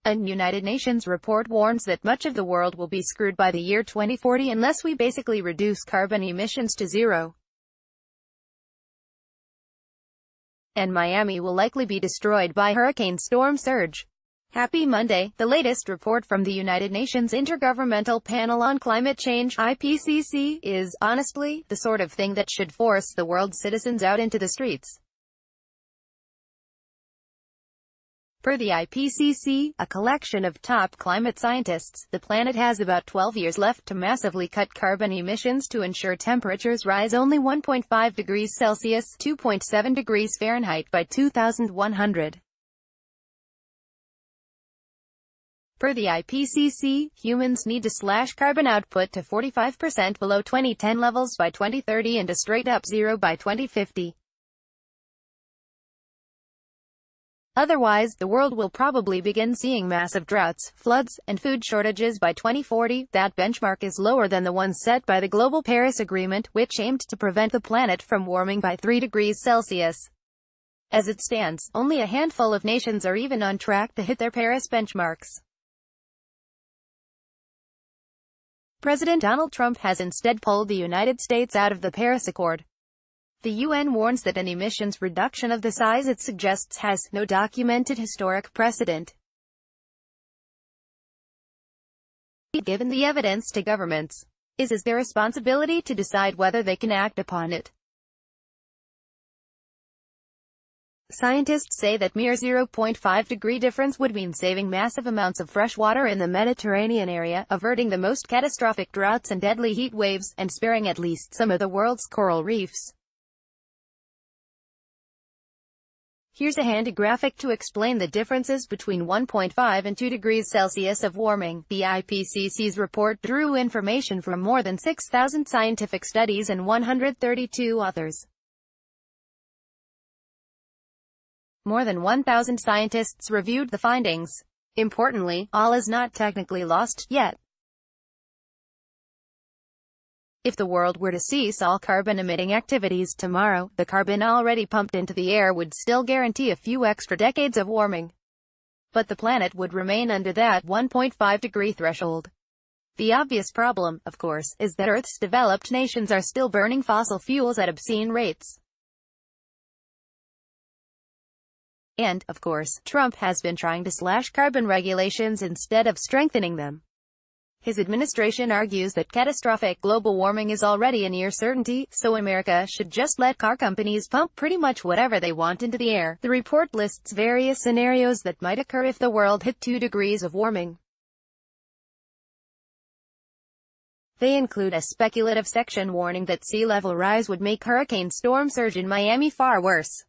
A United Nations report warns that much of the world will be screwed by the year 2040 unless we basically reduce carbon emissions to zero. And Miami will likely be destroyed by hurricane storm surge. Happy Monday. The latest report from the United Nations Intergovernmental Panel on Climate Change, IPCC, is, honestly, the sort of thing that should force the world's citizens out into the streets. Per the IPCC, a collection of top climate scientists, the planet has about 12 years left to massively cut carbon emissions to ensure temperatures rise only 1.5 degrees Celsius (2.7 degrees Fahrenheit) by 2100. Per the IPCC, humans need to slash carbon output to 45% below 2010 levels by 2030 and to straight up zero by 2050. Otherwise, the world will probably begin seeing massive droughts, floods, and food shortages by 2040. That benchmark is lower than the one set by the Global Paris Agreement, which aimed to prevent the planet from warming by 3 degrees Celsius. As it stands, only a handful of nations are even on track to hit their Paris benchmarks. President Donald Trump has instead pulled the United States out of the Paris Accord. The UN warns that an emissions reduction of the size it suggests has no documented historic precedent. Given the evidence to governments, is their responsibility to decide whether they can act upon it. Scientists say that mere 0.5 degree difference would mean saving massive amounts of fresh water in the Mediterranean area, averting the most catastrophic droughts and deadly heat waves, and sparing at least some of the world's coral reefs. Here's a handy graphic to explain the differences between 1.5 and 2 degrees Celsius of warming. The IPCC's report drew information from more than 6,000 scientific studies and 132 authors. More than 1,000 scientists reviewed the findings. Importantly, all is not technically lost yet. If the world were to cease all carbon-emitting activities tomorrow, the carbon already pumped into the air would still guarantee a few extra decades of warming. But the planet would remain under that 1.5 degree threshold. The obvious problem, of course, is that Earth's developed nations are still burning fossil fuels at obscene rates. And, of course, Trump has been trying to slash carbon regulations instead of strengthening them. His administration argues that catastrophic global warming is already a near certainty, so America should just let car companies pump pretty much whatever they want into the air. The report lists various scenarios that might occur if the world hit 2 degrees of warming. They include a speculative section warning that sea level rise would make hurricane storm surge in Miami far worse.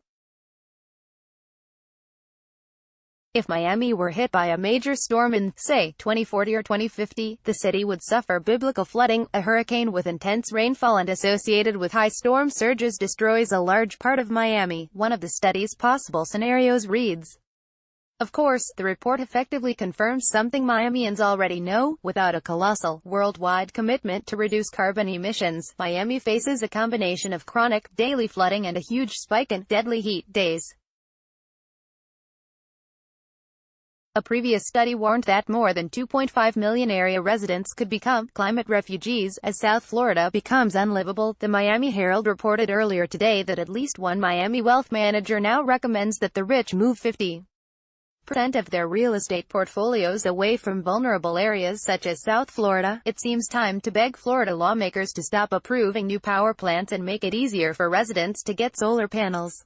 If Miami were hit by a major storm in, say, 2040 or 2050, the city would suffer biblical flooding. A hurricane with intense rainfall and associated with high storm surges destroys a large part of Miami. One of the study's possible scenarios reads. Of course, the report effectively confirms something Miamians already know. Without a colossal, worldwide commitment to reduce carbon emissions, Miami faces a combination of chronic, daily flooding and a huge spike in deadly heat days. A previous study warned that more than 2.5 million area residents could become climate refugees as South Florida becomes unlivable. The Miami Herald reported earlier today that at least one Miami wealth manager now recommends that the rich move 50% of their real estate portfolios away from vulnerable areas such as South Florida. It seems time to beg Florida lawmakers to stop approving new power plants and make it easier for residents to get solar panels.